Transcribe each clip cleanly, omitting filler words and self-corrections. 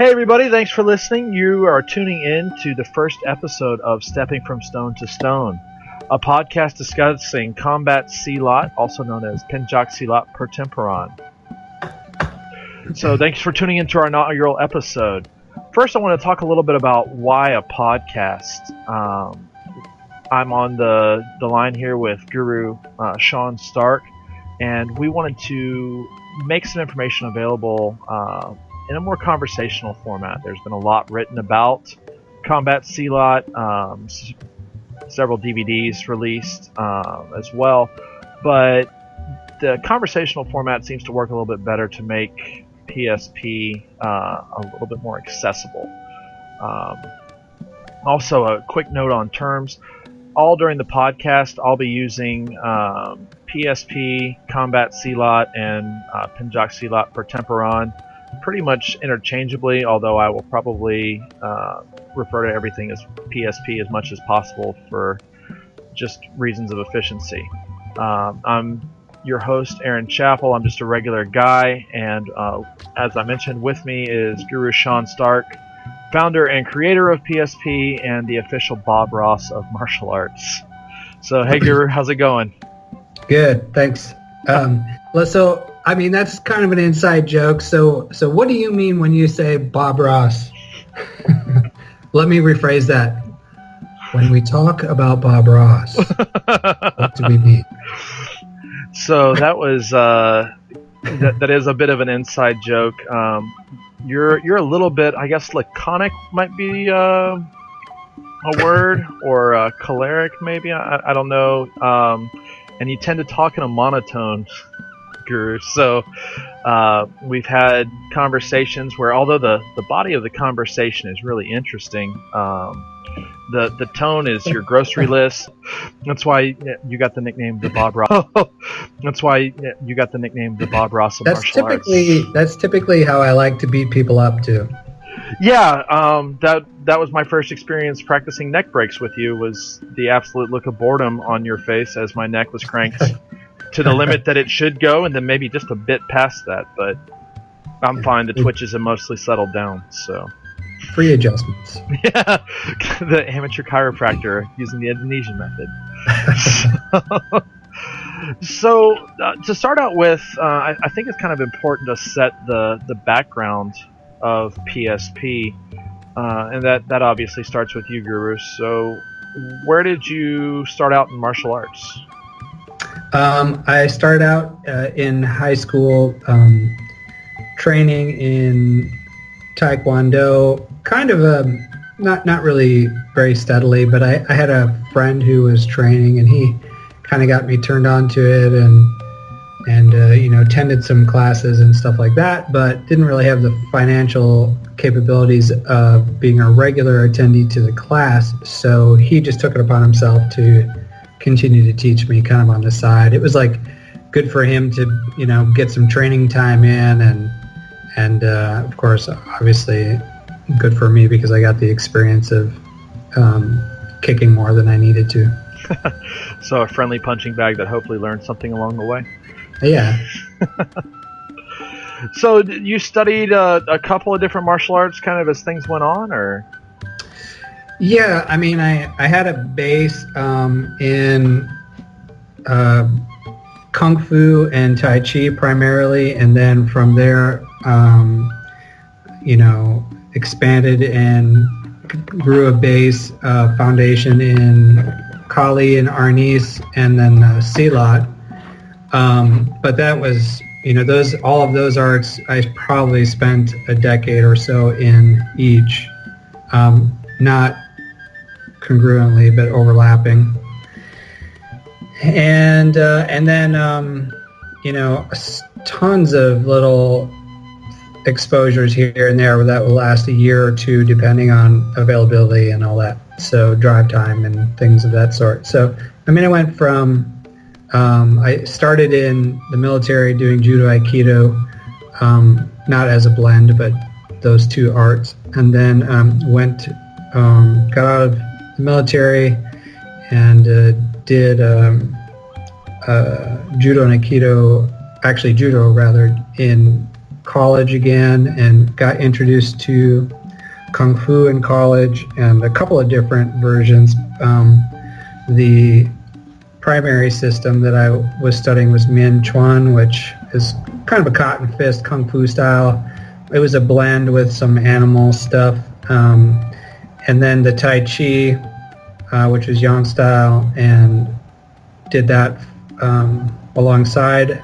Hey everybody, thanks for listening. You are tuning in to the first episode of Stepping from Stone to Stone, a podcast discussing combat Silat, also known as Pencak Silat Pertempuran. So thanks for tuning into our inaugural episode. First, I want to talk a little bit about why a podcast. I'm on the line here with Guru Hugo Stark, and we wanted to make some information available in a more conversational format. There's been a lot written about combat Silat, several DVDs released as well, but the conversational format seems to work a little bit better to make PSP a little bit more accessible. Also, a quick note on terms. All during the podcast, I'll be using PSP, Combat Silat, and Pencak Silat Pertempuran pretty much interchangeably, although I will probably refer to everything as PSP as much as possible for just reasons of efficiency. I'm your host, Aaron Chappell. I'm just a regular guy, and as I mentioned, with me is Guru Hugo Stark, founder and creator of PSP and the official Bob Ross of martial arts. So, hey Guru, how's it going? Good, thanks. So, I mean, that's kind of an inside joke. So what do you mean when you say Bob Ross? Let me rephrase that. When we talk about Bob Ross, what do we mean? So that was that is a bit of an inside joke. You're a little bit, I guess, laconic might be a word, or choleric maybe. I don't know. And you tend to talk in a monotone, Guru. So we've had conversations where, although the body of the conversation is really interesting, the tone is your grocery list. That's why you got the nickname the Bob Ross. That's why you got the nickname the Bob Ross of martial arts. That's typically how I like to beat people up too. Yeah, that was my first experience practicing neck breaks with you. Was the absolute look of boredom on your face as my neck was cranked to the limit that it should go, and then maybe just a bit past that. But I'm fine. The twitches have mostly settled down. So. Free adjustments. Yeah, the amateur chiropractor using the Indonesian method. So to start out with, I think it's kind of important to set the background of PSP, and that obviously starts with you, Guru. So where did you start out in martial arts? I started out in high school training in Taekwondo, kind of not really very steadily, but I had a friend who was training, and he kind of got me turned on to it, and attended some classes and stuff like that, but didn't really have the financial capabilities of being a regular attendee to the class, so he just took it upon himself to continue to teach me kind of on the side. It was good for him to get some training time in, and of course, obviously, good for me because I got the experience of kicking more than I needed to. So a friendly punching bag that hopefully learned something along the way. Yeah. So you studied a couple of different martial arts kind of as things went on, or? Yeah, I mean, I had a base in Kung Fu and Tai Chi primarily, and then from there, expanded and grew a base foundation in Kali and Arnis, and then Silat. But that was, all of those arts, I probably spent a decade or so in each, not congruently, but overlapping. And then, tons of little exposures here and there that will last a year or two depending on availability and all that. So drive time and things of that sort. So, I mean, I went from, I started in the military doing Judo Aikido, not as a blend, but those two arts. And then got out of the military and did Judo and Aikido, actually Judo rather, in college again and got introduced to Kung Fu in college and a couple of different versions. The primary system that I was studying was Min Chuan, which is kind of a cotton fist Kung Fu style. It was a blend with some animal stuff. And then the Tai Chi, which was Yang style, and did that alongside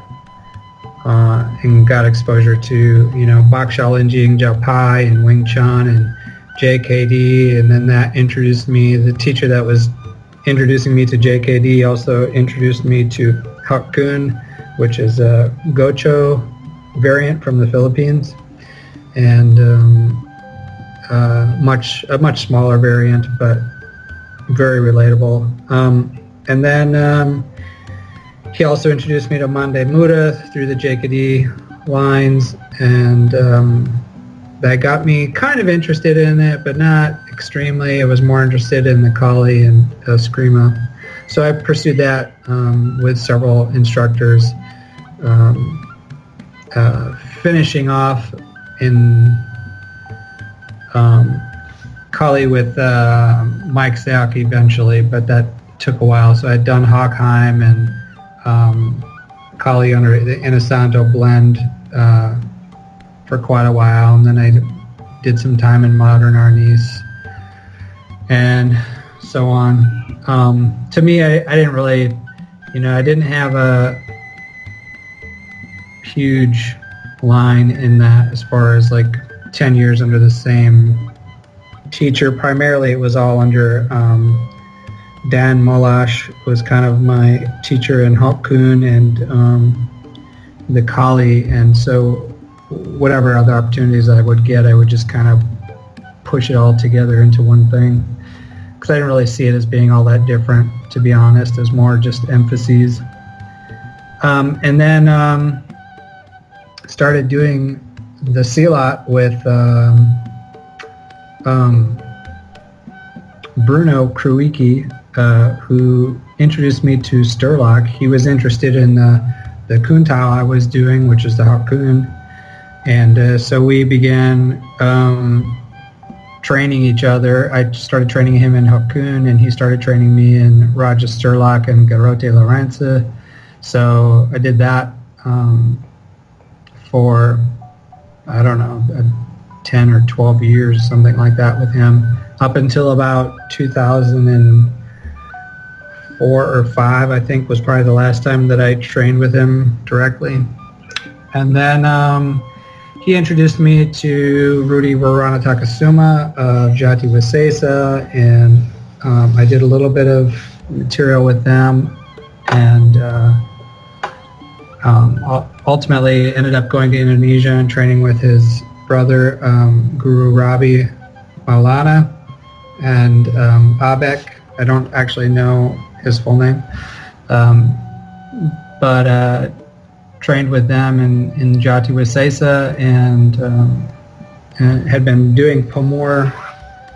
and got exposure to, Bak Shaolin Jing Jiao Pai and Wing Chun and JKD, and then that introduced me, the teacher that was introducing me to JKD also introduced me to Hak Kun, which is a Gocho variant from the Philippines, and a much smaller variant, but very relatable. And then he also introduced me to Mande Muda through the JKD lines, and that got me kind of interested in it, but not extremely. I was more interested in the Kali and Eskrima. So I pursued that with several instructors, finishing off in Kali with Mike Sauk eventually, but that took a while. So I'd done Hockheim and Kali under the Inosanto blend for quite a while, and then I did some time in modern Arnis and so on. To me, I didn't really, I didn't have a huge line in that as far as like 10 years under the same teacher. Primarily it was all under Dan Molash was kind of my teacher in Hak Kun and the Kali, and so whatever other opportunities I would get, I would just kind of push it all together into one thing, because I didn't really see it as being all that different, to be honest, as more just emphases. And then started doing the Silat with Bruno Kruicki, who introduced me to Sturlock. He was interested in the Kuntao I was doing, which is the Hak Kun. And so we began training each other. I started training him in Hak Kun, and he started training me in Raja Sturlock and Garote Lorenza. So I did that for, I don't know, 10 or 12 years, something like that with him, up until about 2004 or 5, I think, was probably the last time that I trained with him directly. And then he introduced me to Rudy Varana Takasuma of Jati Wasesa, and I did a little bit of material with them, and ultimately ended up going to Indonesia and training with his brother, Guru Rabi Maulana, and Abek. I don't actually know his full name, but trained with them in Jati Wasesa, and had been doing Pomor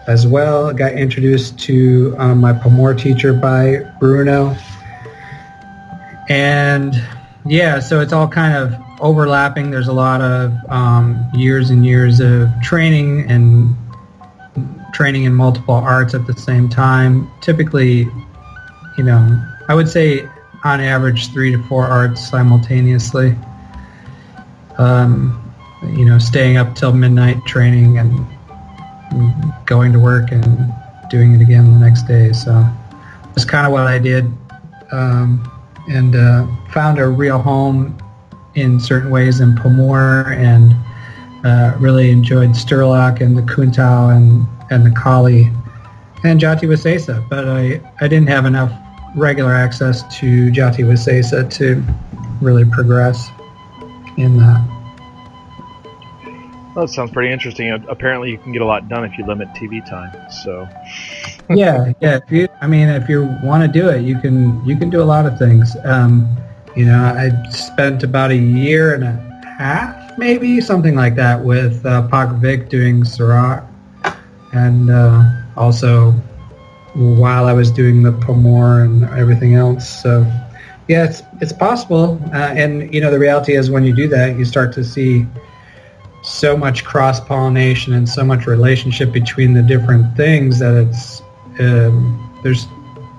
as well. Got introduced to my Pomor teacher by Bruno, and yeah, so it's all kind of overlapping. There's a lot of years and years of training in multiple arts at the same time. Typically, I would say on average 3 to 4 arts simultaneously. Staying up till midnight training and going to work and doing it again the next day. So that's kind of what I did, and found a real home in certain ways in Pomor, and really enjoyed Sturlock and the Kuntao and the Kali and Jati Wasesa, but I didn't have enough regular access to Jati Wasesa to really progress in that. Well, that sounds pretty interesting. Apparently you can get a lot done if you limit TV time, so... yeah. If you want to do it, you can do a lot of things. I spent about a year and a half, maybe, something like that, with Pak Vic doing Surat, and also while I was doing the Pomor and everything else. So yeah, it's possible, and the reality is when you do that, you start to see so much cross-pollination and so much relationship between the different things that it's there's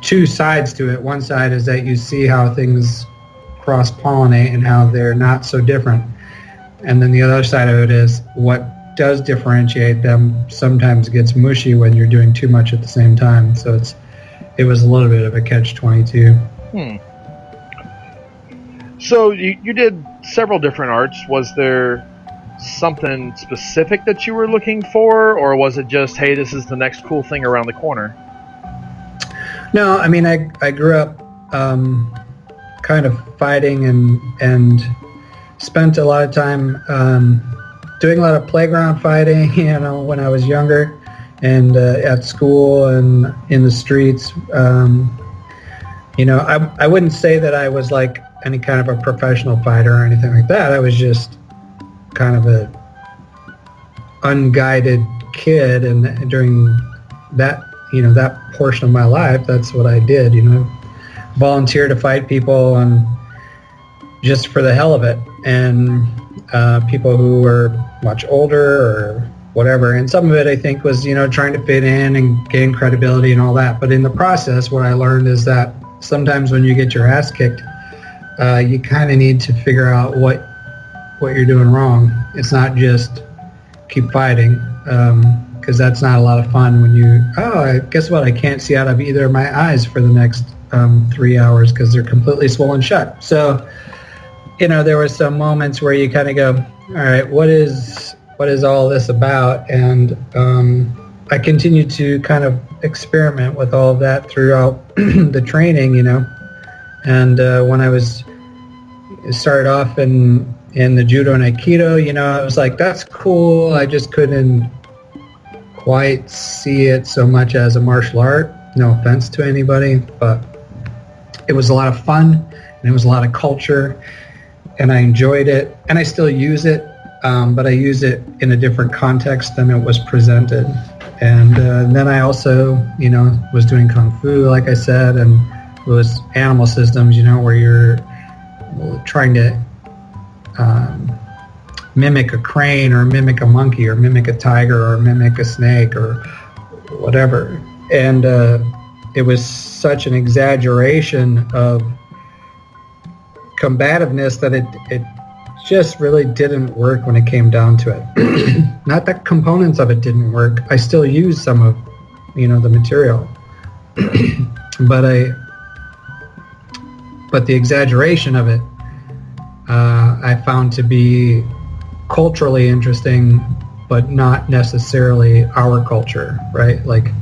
two sides to it. One side is that you see how things cross-pollinate and how they're not so different, and then the other side of it is what does differentiate them sometimes gets mushy when you're doing too much at the same time. So it was a little bit of a catch-22. So you did several different arts. Was there something specific that you were looking for, or was it just, hey, this is the next cool thing around the corner? No, I mean, I grew up kind of fighting and spent a lot of time doing a lot of playground fighting, when I was younger, and at school and in the streets. I wouldn't say that I was like any kind of a professional fighter or anything like that. I was just kind of a unguided kid, and during that that portion of my life, that's what I did. Volunteer to fight people and just for the hell of it, and people who were much older or whatever. And some of it, I think, was trying to fit in and gain credibility and all that. But in the process, what I learned is that sometimes when you get your ass kicked, you kind of need to figure out what you're doing wrong. It's not just keep fighting, because that's not a lot of fun when guess what, I can't see out of either of my eyes for the next 3 hours because they're completely swollen shut. So, there were some moments where you kind of go, all right, what is all this about? And I continued to kind of experiment with all of that throughout the training, And when I started off in the judo and aikido, I was like, that's cool. I just couldn't quite see it so much as a martial art. No offense to anybody, but it was a lot of fun and it was a lot of culture, and I enjoyed it, and I still use it, but I use it in a different context than it was presented. And then I also, was doing kung fu, like I said, and it was animal systems, where you're trying to mimic a crane or mimic a monkey or mimic a tiger or mimic a snake or whatever. And it was such an exaggeration of combativeness that it just really didn't work when it came down to it. Not that components of it didn't work. I still use some of, the material. But the exaggeration of it, I found to be culturally interesting, but not necessarily our culture, right? Like,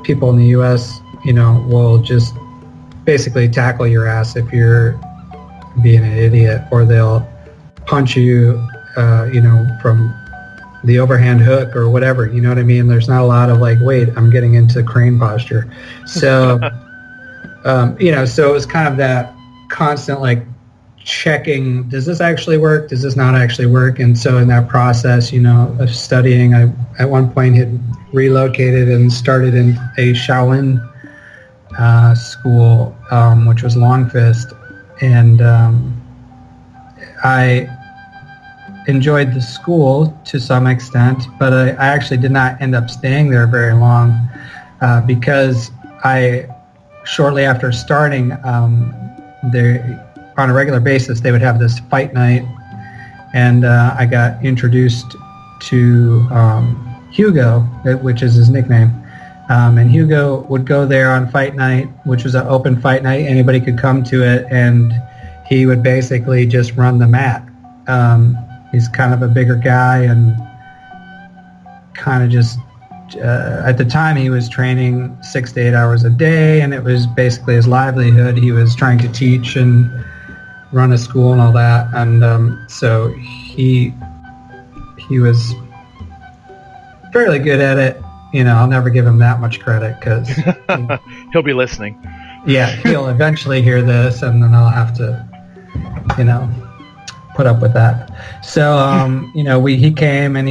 people in the U.S., will just basically tackle your ass if you're being an idiot, or they'll punch you, from the overhand hook or whatever, you know what I mean? There's not a lot of like, wait, I'm getting into crane posture. So, so it was kind of that constant like checking, does this actually work? Does this not actually work? And so in that process, of studying, I at one point had relocated and started in a Shaolin school, which was Long Fist. And I enjoyed the school to some extent, but I actually did not end up staying there very long because shortly after starting, on a regular basis, they would have this fight night, and I got introduced to Hugo, which is his nickname. And Hugo would go there on fight night, which was an open fight night. Anybody could come to it, and he would basically just run the mat. He's kind of a bigger guy, and kind of just, at the time he was training 6 to 8 hours a day, and it was basically his livelihood. He was trying to teach and run a school and all that, and so he was fairly good at it. I'll never give him that much credit because he'll be listening. Yeah, he'll eventually hear this, and then I'll have to, put up with that. So, he came, and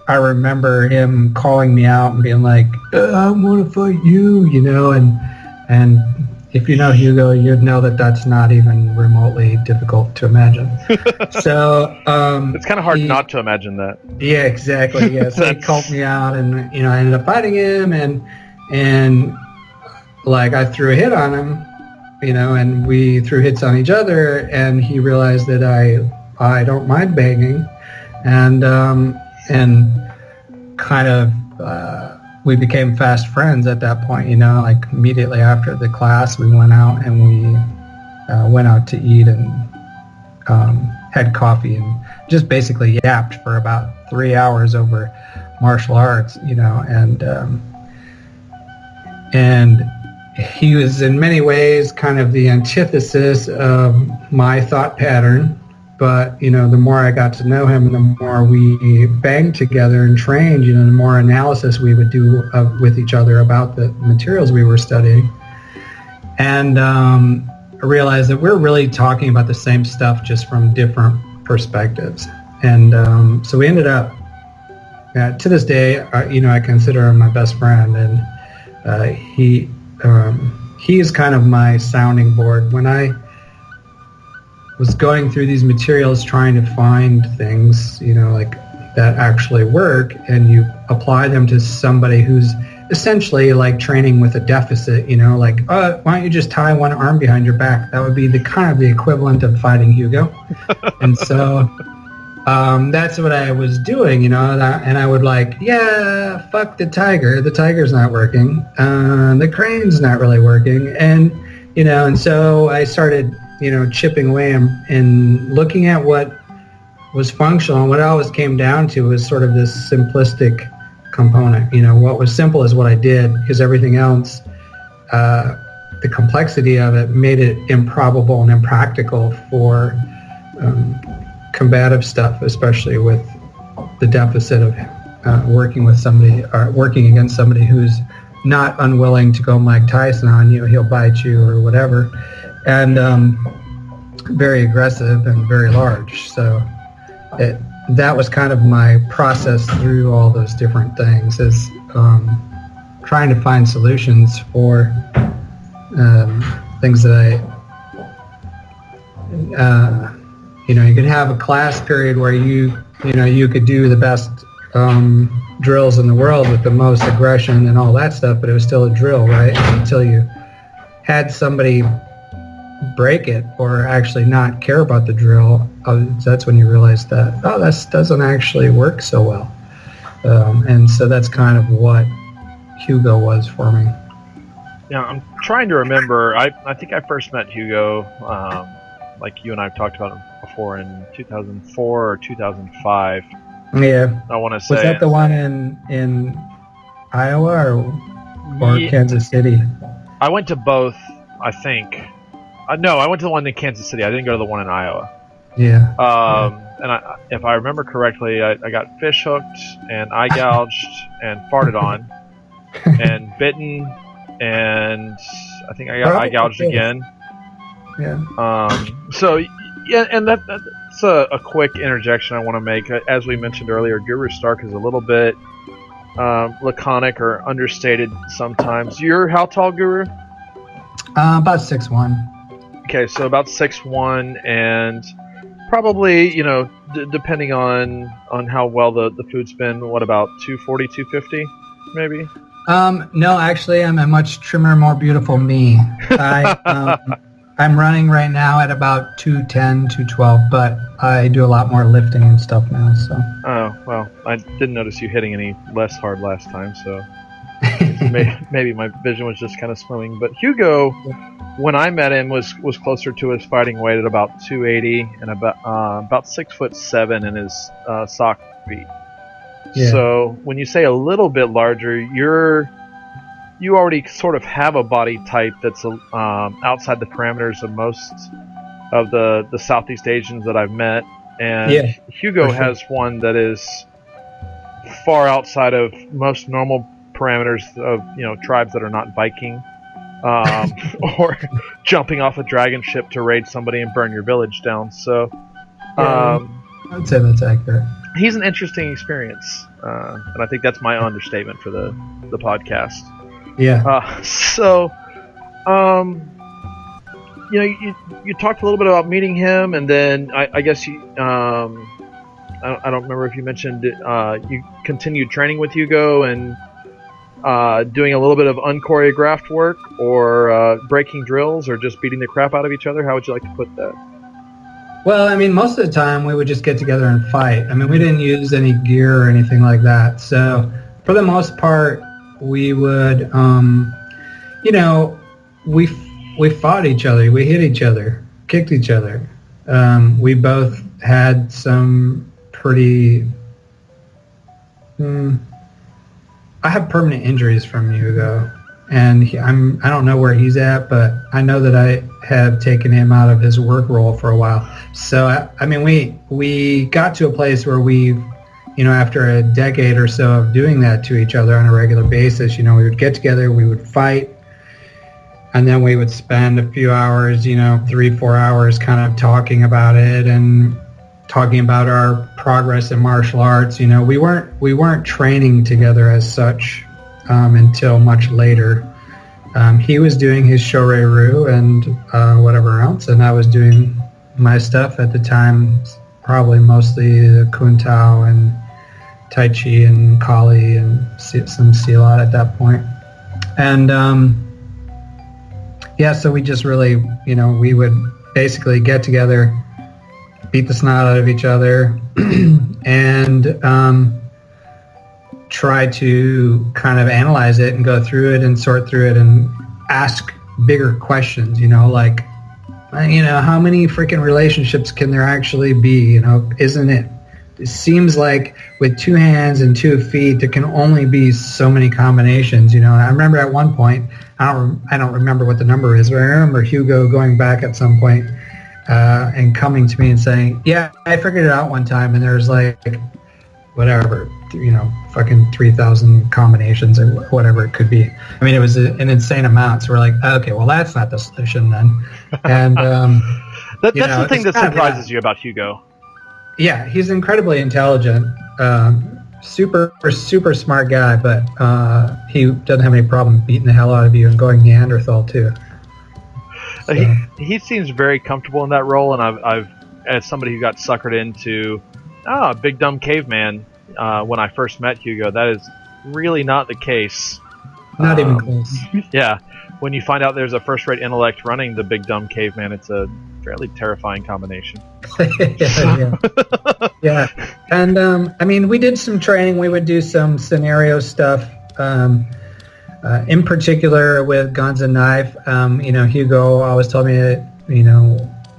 I remember him calling me out and being like, I want to fight you, and if you know Hugo, you'd know that that's not even remotely difficult to imagine. So it's kind of hard not to imagine that. Yeah, exactly. Yeah, so he called me out, and I ended up fighting him, and like I threw a hit on him, and we threw hits on each other, and he realized that I don't mind banging, and kind of we became fast friends at that point. Like immediately after the class, we went out and we went out to eat and had coffee and just basically yapped for about 3 hours over martial arts, and he was in many ways kind of the antithesis of my thought pattern. But, the more I got to know him and the more we banged together and trained, the more analysis we would do with each other about the materials we were studying. And I realized that we're really talking about the same stuff just from different perspectives. And so we ended up, to this day, I consider him my best friend. And he is kind of my sounding board. When I was going through these materials trying to find things, like that actually work, and you apply them to somebody who's essentially like training with a deficit, like, why don't you just tie one arm behind your back? That would be the equivalent of fighting Hugo. And so that's what I was doing, and I would fuck the tiger. The tiger's not working. The crane's not really working. And, and so I started chipping away and looking at what was functional. And what it always came down to was sort of this simplistic component. What was simple is what I did, because everything else, the complexity of it made it improbable and impractical for combative stuff, especially with the deficit of working with somebody or working against somebody who's not unwilling to go Mike Tyson on you. He'll bite you or whatever. And very aggressive and very large. So that was kind of my process through all those different things, is trying to find solutions for things that you could have a class period where you could do the best drills in the world with the most aggression and all that stuff, but it was still a drill, right? Until you had somebody break it or actually not care about the drill, that's when you realize that, this doesn't actually work so well. And so that's kind of what Hugo was for me. Yeah, I'm trying to remember. I think I first met Hugo, like you and I have talked about him before, in 2004 or 2005. Yeah. I want to say. Was that the one in Iowa or Kansas City? I went to both, I think. No, I went to the one in Kansas City. I didn't go to the one in Iowa. Yeah. And if I remember correctly, I got fish hooked and eye gouged and farted on and bitten, and I think I got eye gouged again. Yeah. So, yeah, and that's a quick interjection I want to make. As we mentioned earlier, Guru Stark is a little bit laconic or understated sometimes. You're how tall, Guru? About 6'1". Okay, so about 6'1", and probably, depending on how well the food's been, what, about 240, 250, maybe? No, actually, I'm a much trimmer, more beautiful me. I'm running right now at about 210, 212, but I do a lot more lifting and stuff now, so. Oh, well, I didn't notice you hitting any less hard last time, so maybe my vision was just kind of swimming. But Hugo, when I met him, was closer to his fighting weight at about 280 and about 6'7" in his sock feet. Yeah. So when you say a little bit larger, you already sort of have a body type that's outside the parameters of most of the Southeast Asians that I've met, and Hugo has one that is far outside of most normal parameters of tribes that are not Viking. Or jumping off a dragon ship to raid somebody and burn your village down. So, I'd say that's accurate. He's an interesting experience, and I think that's my understatement for the podcast. Yeah. you talked a little bit about meeting him, and then I guess you I don't remember if you mentioned you continued training with Hugo and doing a little bit of unchoreographed work, or breaking drills, or just beating the crap out of each other. How would you like to put that? Well, I mean, most of the time we would just get together and fight. I mean, we didn't use any gear or anything like that. So for the most part, we would, we fought each other. We hit each other, kicked each other. We both had some pretty... I have permanent injuries from Hugo, and I don't know where he's at, but I know that I have taken him out of his work role for a while. So I mean, we got to a place where we, after a decade or so of doing that to each other on a regular basis, we would get together, we would fight, and then we would spend a few hours, 3-4 hours, kind of talking about it and talking about our progress in martial arts. We weren't training together as such until much later. He was doing his Shorei-ryu and whatever else, and I was doing my stuff at the time, probably mostly the Kuntao and Tai Chi and Kali and some Silat at that point. And so we just really, we would basically get together, beat the snot out of each other, and try to kind of analyze it and go through it and sort through it and ask bigger questions, like, how many freaking relationships can there actually be? Isn't it? It seems like with 2 hands and 2 feet, there can only be so many combinations. I remember at one point, I don't remember what the number is, but I remember Hugo going back at some point and coming to me and saying, yeah, I figured it out one time, and there's like, whatever, fucking 3,000 combinations or whatever it could be. I mean, it was an insane amount. So we're like, okay, well, that's not the solution then. And that's the thing that surprises you about Hugo. Yeah, he's incredibly intelligent, super smart guy, but he doesn't have any problem beating the hell out of you and going Neanderthal too. So. He seems very comfortable in that role, and I've as somebody who got suckered into big dumb caveman when I first met Hugo, that is really not the case. Not even close. Yeah, when you find out there's a first-rate intellect running the big dumb caveman, it's a fairly terrifying combination. Yeah. And I mean, we did some training. We would do some scenario stuff. In particular with guns and knife, Hugo always told me that,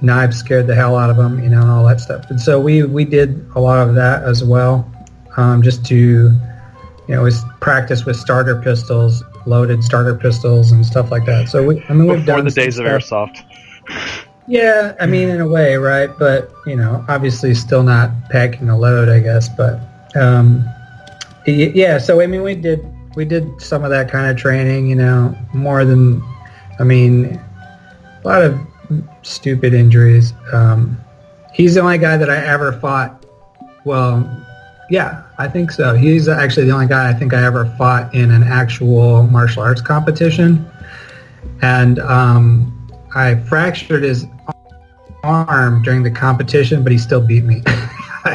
knives scared the hell out of him, and all that stuff. And so we did a lot of that as well, just to, practice with starter pistols, loaded starter pistols and stuff like that. So we've done before the days of airsoft. Yeah, I mean, in a way, right? But, obviously still not packing a load, I guess. But, so, I mean, we did some of that kind of training, more than, a lot of stupid injuries. He's the only guy that I ever fought. Well, yeah, I think so. He's actually the only guy I think I ever fought in an actual martial arts competition. And I fractured his arm during the competition, but he still beat me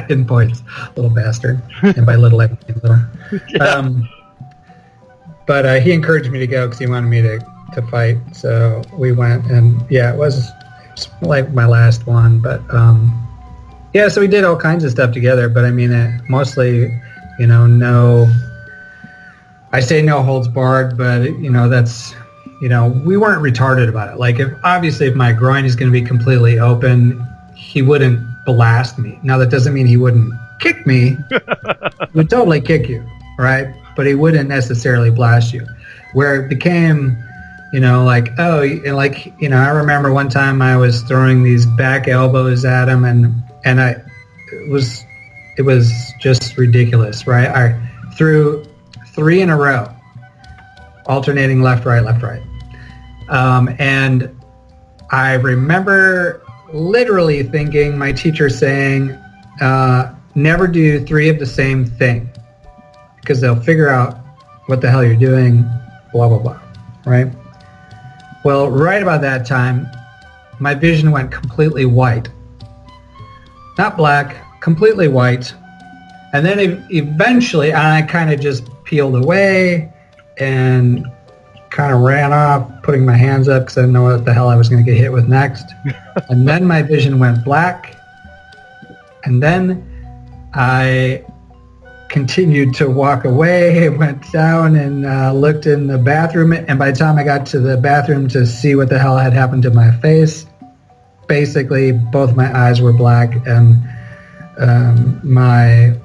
in points, little bastard. And by little, I mean little. Yeah. But he encouraged me to go because he wanted me to fight. So we went, and it was like my last one. But so we did all kinds of stuff together. But mostly, I say no holds barred, but that's. We weren't retarded about it. Like, if my groin is going to be completely open, he wouldn't blast me. Now, that doesn't mean he wouldn't kick me. He would totally kick you, right? But he wouldn't necessarily blast you. Where it became, I remember one time I was throwing these back elbows at him, and it was just ridiculous, right? I threw 3 in a row, alternating left, right, left, right. And I remember literally thinking, my teacher saying, never do 3 of the same thing, because they'll figure out what the hell you're doing, blah, blah, blah, right? Well, right about that time, my vision went completely white. Not black, completely white. And then eventually I kind of just peeled away and kind of ran off, putting my hands up because I didn't know what the hell I was going to get hit with next. And then my vision went black. And then I continued to walk away, went down and looked in the bathroom. And by the time I got to the bathroom to see what the hell had happened to my face, basically both my eyes were black and my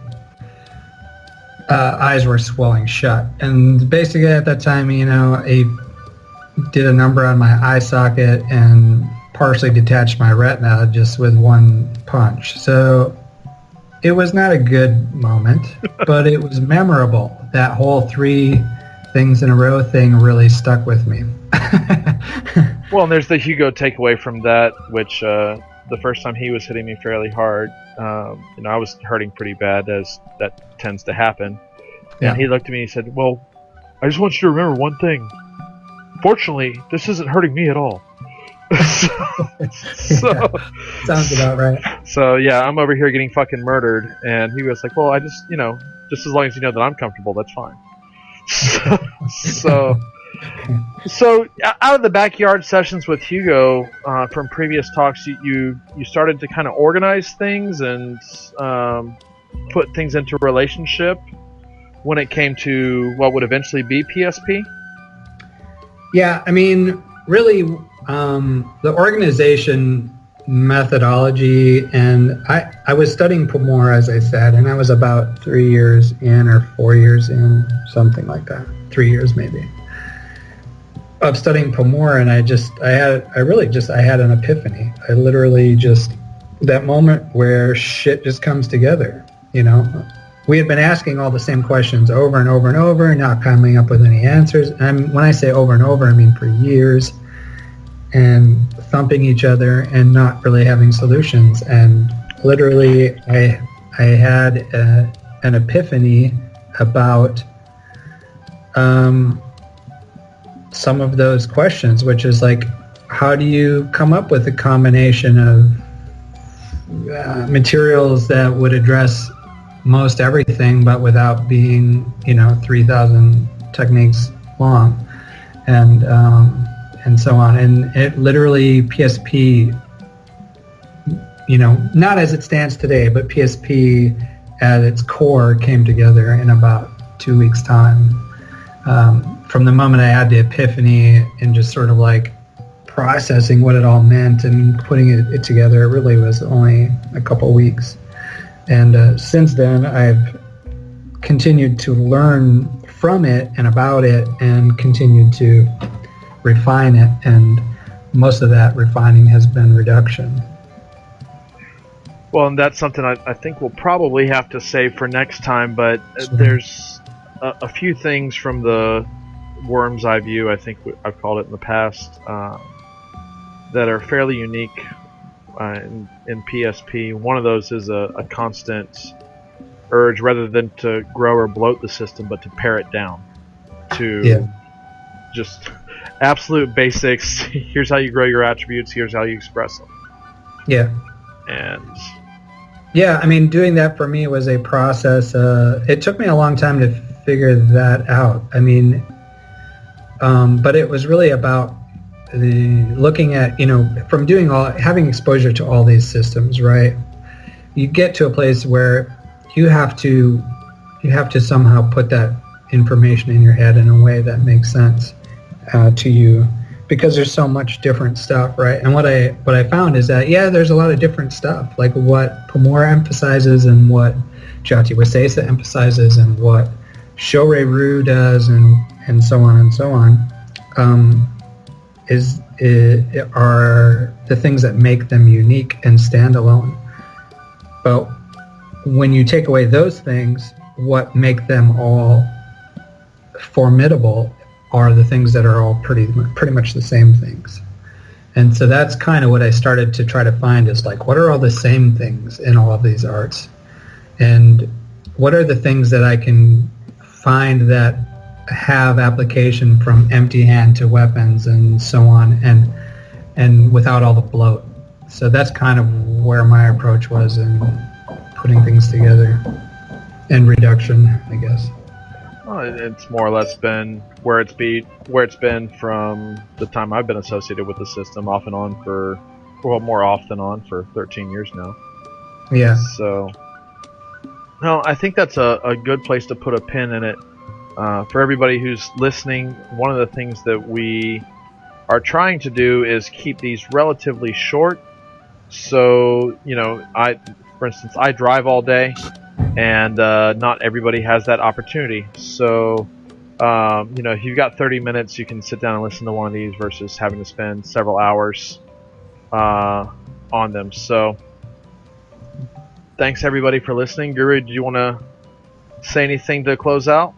eyes were swelling shut. And basically at that time, I did a number on my eye socket and partially detached my retina just with one punch. So it was not a good moment, but it was memorable. That whole 3 things in a row thing really stuck with me. Well, and there's the Hugo takeaway from that, which the first time he was hitting me fairly hard, I was hurting pretty bad, as that tends to happen. Yeah. And he looked at me and he said, well, I just want you to remember one thing. Fortunately, this isn't hurting me at all. Yeah, sounds about right. So, yeah, I'm over here getting fucking murdered. And he was like, well, I just, just as long as you know that I'm comfortable, that's fine. So out of the backyard sessions with Hugo from previous talks, you started to kind of organize things and put things into relationship when it came to what would eventually be PSP? Yeah, I mean, really, the organization methodology, and I was studying Pomor, as I said, and I was about 3 years in or 4 years in, something like that, 3 years maybe, of studying Pomor, and I had an epiphany. I literally just, that moment where shit just comes together, We had been asking all the same questions over and over and over, not coming up with any answers. And when I say over and over, I mean for years, and thumping each other and not really having solutions. And literally, I had an epiphany about some of those questions, which is like, how do you come up with a combination of materials that would address most everything, but without being, 3,000 techniques long, and so on. And it literally, PSP, not as it stands today, but PSP at its core came together in about 2 weeks' time. From the moment I had the epiphany and just sort of like processing what it all meant and putting it together, it really was only a couple weeks. And since then, I've continued to learn from it and about it and continued to refine it. And most of that refining has been reduction. Well, and that's something I think we'll probably have to save for next time, but Sure. There's a few things from the worm's eye view, I think I've called it in the past, that are fairly unique in PSP. One of those is a constant urge, rather than to grow or bloat the system, but to pare it down to just absolute basics. Here's how you grow your attributes, here's how you express them. Yeah. And yeah, I mean, doing that for me was a process. It took me a long time to figure that out. I mean, but it was really about looking at, from having exposure to all these systems, right? You get to a place where you have to somehow put that information in your head in a way that makes sense to you, because there's so much different stuff, right? And what I found is that, there's a lot of different stuff, like what Pomor emphasizes and what Jati Wasesa emphasizes and what Shorei-Ryu does and so on and so on. Are the things that make them unique and standalone. But when you take away those things, what make them all formidable are the things that are all pretty much the same things. And so that's kind of what I started to try to find, is like, what are all the same things in all of these arts? And what are the things that I can find that have application from empty hand to weapons and so on? And and without all the bloat. So that's kind of where my approach was in putting things together, and reduction, I guess. Well, it's more or less been where it's been from the time I've been associated with the system, off and on for, well, more off than on for 13 years now. Yeah. So, no, I think that's a good place to put a pin in it. For everybody who's listening, one of the things that we are trying to do is keep these relatively short. So, for instance, I drive all day, and not everybody has that opportunity. So, if you've got 30 minutes, you can sit down and listen to one of these versus having to spend several hours on them. So, thanks everybody for listening. Guru, do you want to say anything to close out?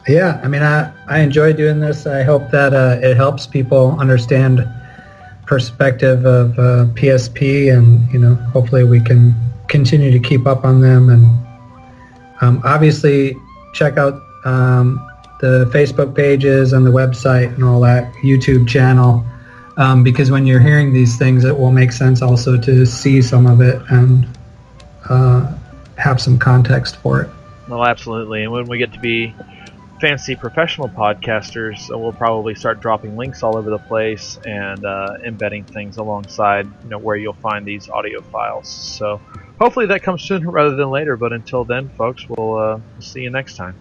Yeah, I mean, I enjoy doing this. I hope that it helps people understand perspective of PSP, and hopefully we can continue to keep up on them. And obviously check out the Facebook pages and the website and all that, YouTube channel, because when you're hearing these things, it will make sense also to see some of it and have some context for it. Well, absolutely. And when we get to be fancy professional podcasters, we'll probably start dropping links all over the place and embedding things alongside where you'll find these audio files. So hopefully that comes sooner rather than later, but until then, folks, we'll see you next time.